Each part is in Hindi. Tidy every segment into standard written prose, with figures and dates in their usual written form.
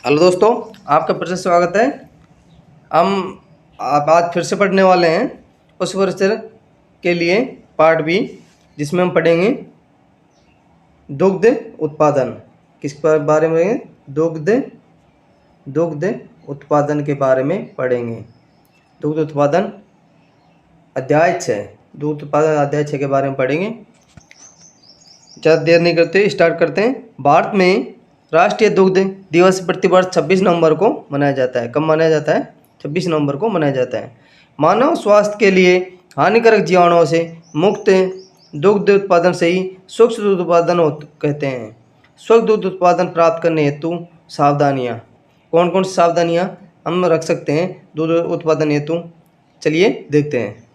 हेलो दोस्तों, आपका फिर से स्वागत है। हम आप आज फिर से पढ़ने वाले हैं पशु परिचर के लिए पार्ट बी, जिसमें हम पढ़ेंगे दुग्ध उत्पादन। किस बारे में? दुग्ध उत्पादन के बारे में पढ़ेंगे। दुग्ध उत्पादन अध्याय 6, दुग्ध उत्पादन अध्याय 6 के बारे में पढ़ेंगे। ज़्यादा देर नहीं करते, स्टार्ट करते हैं। भारत में राष्ट्रीय दुग्ध दिवस प्रतिवर्ष 26 नवंबर को मनाया जाता है। कब मनाया जाता है? 26 नवंबर को मनाया जाता है। मानव स्वास्थ्य के लिए हानिकारक जीवाणुओं से मुक्त दुग्ध उत्पादन से ही स्वच्छ दूध उत्पादन कहते हैं। स्वच्छ दूध उत्पादन प्राप्त करने हेतु सावधानियाँ। कौन कौन सी सावधानियाँ हम रख सकते हैं दूध उत्पादन हेतु? चलिए देखते हैं।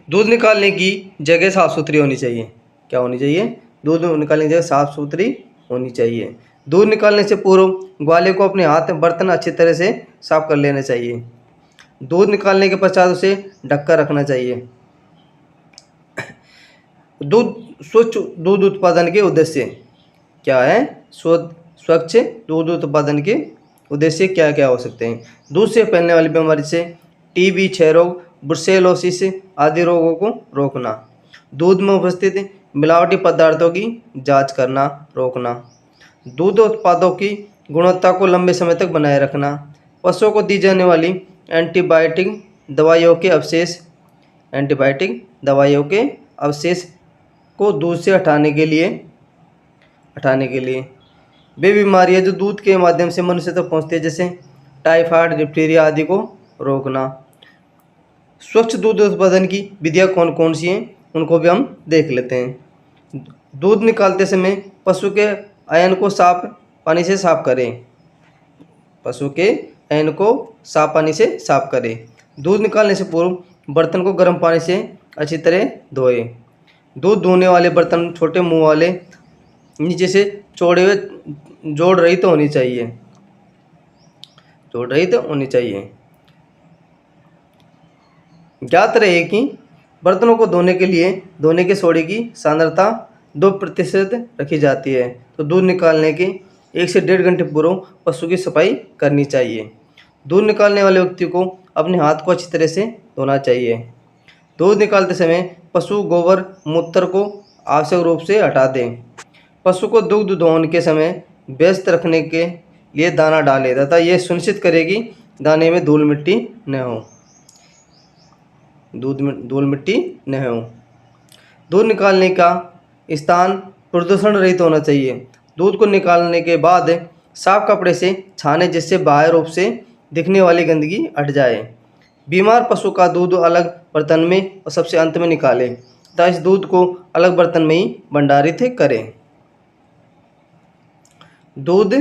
दूध निकालने की जगह साफ़ सुथरी होनी चाहिए। क्या होनी चाहिए? दूध निकालने की जगह साफ़ सुथरी होनी चाहिए। दूध निकालने से पूर्व ग्वाले को अपने हाथ बर्तन अच्छी तरह से साफ कर लेना चाहिए। दूध निकालने के पश्चात उसे ढककर रखना चाहिए। स्वच्छ दूध उत्पादन के उद्देश्य क्या है? स्वच्छ दूध उत्पादन के उद्देश्य क्या क्या हो सकते हैं? दूध से फैलने वाली बीमारी से टीबी, क्षय रोग, ब्रुसेलोसिस आदि रोगों को रोकना। दूध में उपस्थित मिलावटी पदार्थों की जांच करना, रोकना। दूध उत्पादों की गुणवत्ता को लंबे समय तक बनाए रखना। पशुओं को दी जाने वाली एंटीबायोटिक दवाइयों के अवशेष को दूध से हटाने के लिए वे बीमारियां जो दूध के माध्यम से मनुष्य तक पहुंचती है, जैसे टाइफाइड, डिप्थीरिया आदि को रोकना। स्वच्छ दूध उत्पादन की विधियाँ कौन कौन सी हैं, उनको भी हम देख लेते हैं। दूध निकालते समय पशु के अयन को साफ पानी से साफ करें। साफ करें। दूध निकालने से पूर्व बर्तन को गर्म पानी से अच्छी तरह धोएं। दूध धोने वाले बर्तन छोटे मुंह वाले, नीचे से चौड़े हुए, जोड़ रहित होनी चाहिए। ज्ञात रहे कि बर्तनों को धोने के सोडे की सांद्रता 2% रखी जाती है। तो दूध निकालने के 1 से 1.5 घंटे पूर्व पशु की सफाई करनी चाहिए। दूध निकालने वाले व्यक्ति को अपने हाथ को अच्छी तरह से धोना चाहिए। दूध निकालते समय पशु गोबर मूत्र को आवश्यक रूप से हटा दें। पशु को दुग्ध दोहन के समय व्यस्त रखने के लिए दाना डालें तथा यह सुनिश्चित करें कि दाने में धूल मिट्टी न हो। दूध निकालने का स्थान प्रदूषण रहित होना चाहिए। दूध को निकालने के बाद साफ कपड़े से छानें, जिससे बाह्य रूप से दिखने वाली गंदगी हट जाए। बीमार पशु का दूध अलग बर्तन में और सबसे अंत में निकालें तथा इस दूध को अलग बर्तन में ही भंडारित करें। दूध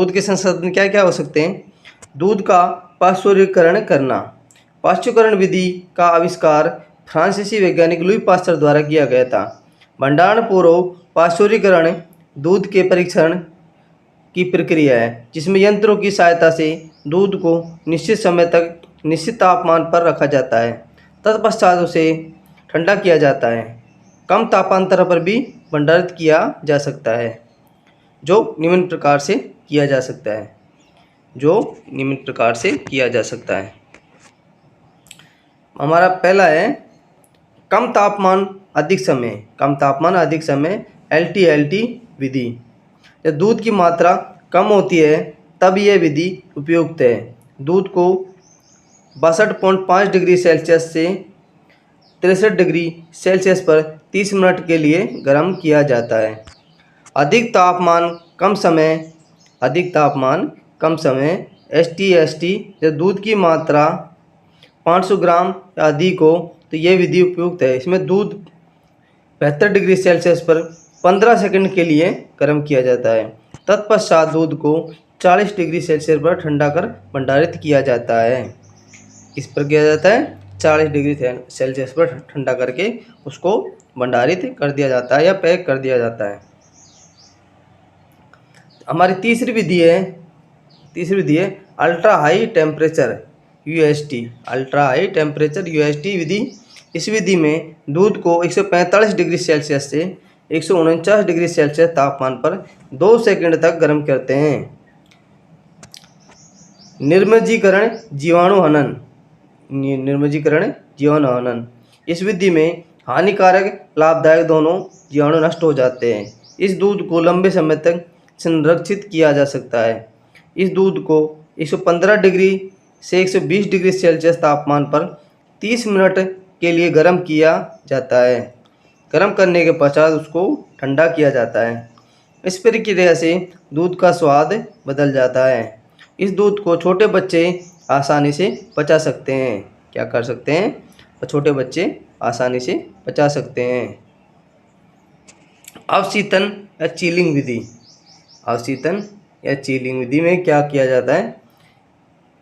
के संसाधन क्या क्या हो सकते हैं? दूध का पाश्चुरीकरण करना। पाश्चुरीकरण विधि का आविष्कार फ्रांसीसी वैज्ञानिक लुई पास्चर द्वारा किया गया था। भंडारण पूर्व पाश्चुरीकरण दूध के परीक्षण की प्रक्रिया है, जिसमें यंत्रों की सहायता से दूध को निश्चित समय तक निश्चित तापमान पर रखा जाता है। तत्पश्चात उसे ठंडा किया जाता है। कम तापांतर पर भी भंडारित किया जा सकता है, जो निम्न प्रकार से किया जा सकता है। हमारा पहला है कम तापमान अधिक समय LTLT विधि। जब दूध की मात्रा कम होती है तब यह विधि उपयुक्त है। दूध को 62.5 डिग्री सेल्सियस से 63 डिग्री सेल्सियस पर 30 मिनट के लिए गर्म किया जाता है। अधिक तापमान कम समय STST। जब दूध की मात्रा 500 ग्राम या अधिक हो तो यह विधि उपयुक्त है। इसमें दूध 72 डिग्री सेल्सियस पर 15 सेकंड के लिए गर्म किया जाता है। तत्पश्चात दूध को 40 डिग्री सेल्सियस पर ठंडा कर भंडारित किया जाता है। किस पर किया जाता है? 40 डिग्री सेल्सियस पर ठंडा करके उसको भंडारित कर दिया जाता है या पैक कर दिया जाता है। हमारी तीसरी विधि है अल्ट्रा हाई टेम्परेचर UHT विधि। इस विधि में दूध को 145 डिग्री सेल्सियस से 149 डिग्री सेल्सियस तापमान पर 2 सेकंड तक गर्म करते हैं। निर्मजीकरण जीवाणु हनन। निर्मजीकरण जीवाणु हनन, इस विधि में हानिकारक लाभदायक दोनों जीवाणु नष्ट हो जाते हैं। इस दूध को लंबे समय तक संरक्षित किया जा सकता है। इस दूध को 115 डिग्री से 120 डिग्री सेल्सियस तापमान पर 30 मिनट के लिए गर्म किया जाता है। गर्म करने के पश्चात उसको ठंडा किया जाता है। इस प्रक्रिया से दूध का स्वाद बदल जाता है। इस दूध को छोटे बच्चे आसानी से पचा सकते हैं। क्या कर सकते हैं? छोटे बच्चे आसानी से पचा सकते हैं। अवशीतन या चीलिंग विधि। अवशीतन या चीलिंग विधि में क्या किया जाता है?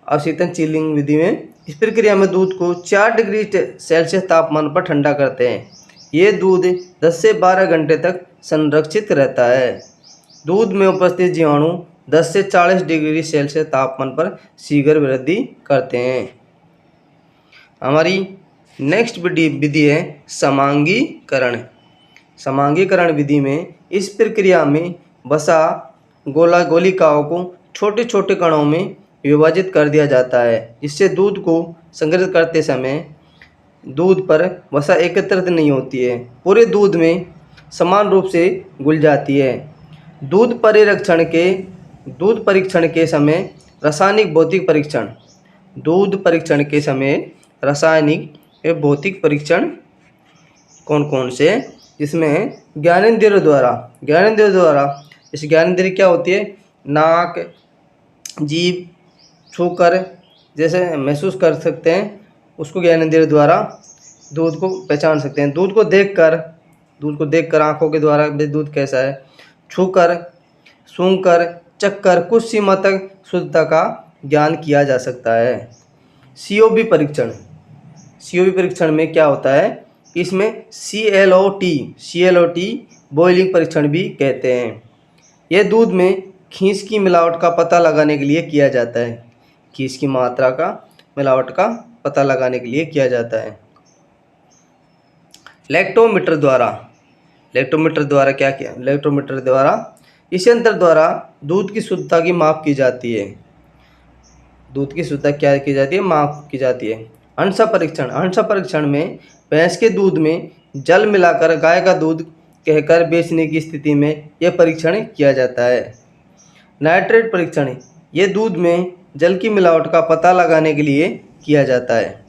अवशीतन चीलिंग विधि में इस प्रक्रिया में दूध को 4 डिग्री सेल्सियस तापमान पर ठंडा करते हैं। ये दूध 10 से 12 घंटे तक संरक्षित रहता है। दूध में उपस्थित जीवाणु 10 से 40 डिग्री सेल्सियस तापमान पर शीघ्र वृद्धि करते हैं। हमारी नेक्स्ट विधि है समांगीकरण। समांगीकरण विधि में इस प्रक्रिया में वसा गोलिकाओं को छोटे छोटे कणों में विभाजित कर दिया जाता है। इससे दूध को संग्रहित करते समय दूध पर वसा एकत्रित नहीं होती है, पूरे दूध में समान रूप से घुल जाती है। दूध परीक्षण के समय रासायनिक भौतिक परीक्षण। दूध परीक्षण के समय रासायनिक एवं भौतिक परीक्षण कौन कौन से? जिसमें ज्ञानेंद्रियों द्वारा इस ज्ञानेंद्रिय क्या होती है? नाक, जीभ, छूकर जैसे महसूस कर सकते हैं, उसको ज्ञानेंद्रिय द्वारा दूध को पहचान सकते हैं। दूध को देखकर आंखों के द्वारा दूध कैसा है, छूकर, सूंघकर, चखकर कुछ सीमा तक शुद्धता का ज्ञान किया जा सकता है। COP परीक्षण में क्या होता है? इसमें CLOT बॉइलिंग परीक्षण भी कहते हैं। यह दूध में खींच की मिलावट का पता लगाने के लिए किया जाता है। खींच की मात्रा का मिलावट का पता लगाने के लिए किया जाता है। लैक्टोमीटर द्वारा इस यंत्र द्वारा दूध की शुद्धता की माप की जाती है। दूध की शुद्धता क्या की जाती है? माप की जाती है। अंशा परीक्षण में भैंस के दूध में जल मिलाकर गाय का दूध कहकर बेचने की स्थिति में यह परीक्षण किया जाता है। नाइट्रेट परीक्षण, ये दूध में जल की मिलावट का पता लगाने के लिए किया जाता है।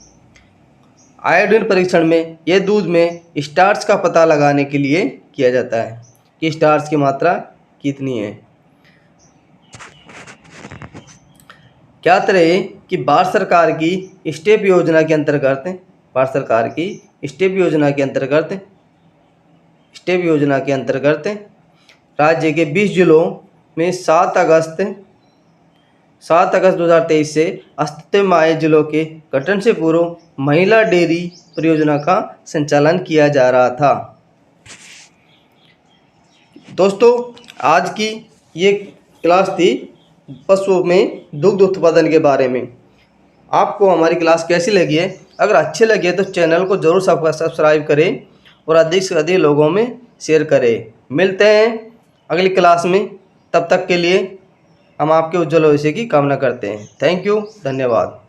आयोडीन परीक्षण में यह दूध में स्टार्च का पता लगाने के लिए किया जाता है कि स्टार्च की मात्रा कितनी है। ज्ञात रहे कि भारत सरकार की स्टेप योजना के अंतर्गत राज्य के 20 जिलों में 7 अगस्त 2023 से अस्तित्व में आए जिलों के गठन से पूर्व महिला डेयरी परियोजना का संचालन किया जा रहा था। दोस्तों, आज की ये क्लास थी पशुओं में दुग्ध उत्पादन के बारे में। आपको हमारी क्लास कैसी लगी है? अगर अच्छी लगी है तो चैनल को ज़रूर सब्सक्राइब करें और अधिक से अधिक लोगों में शेयर करें। मिलते हैं अगली क्लास में, तब तक के लिए हम आपके उज्जवल भविष्य की कामना करते हैं। थैंक यू, धन्यवाद।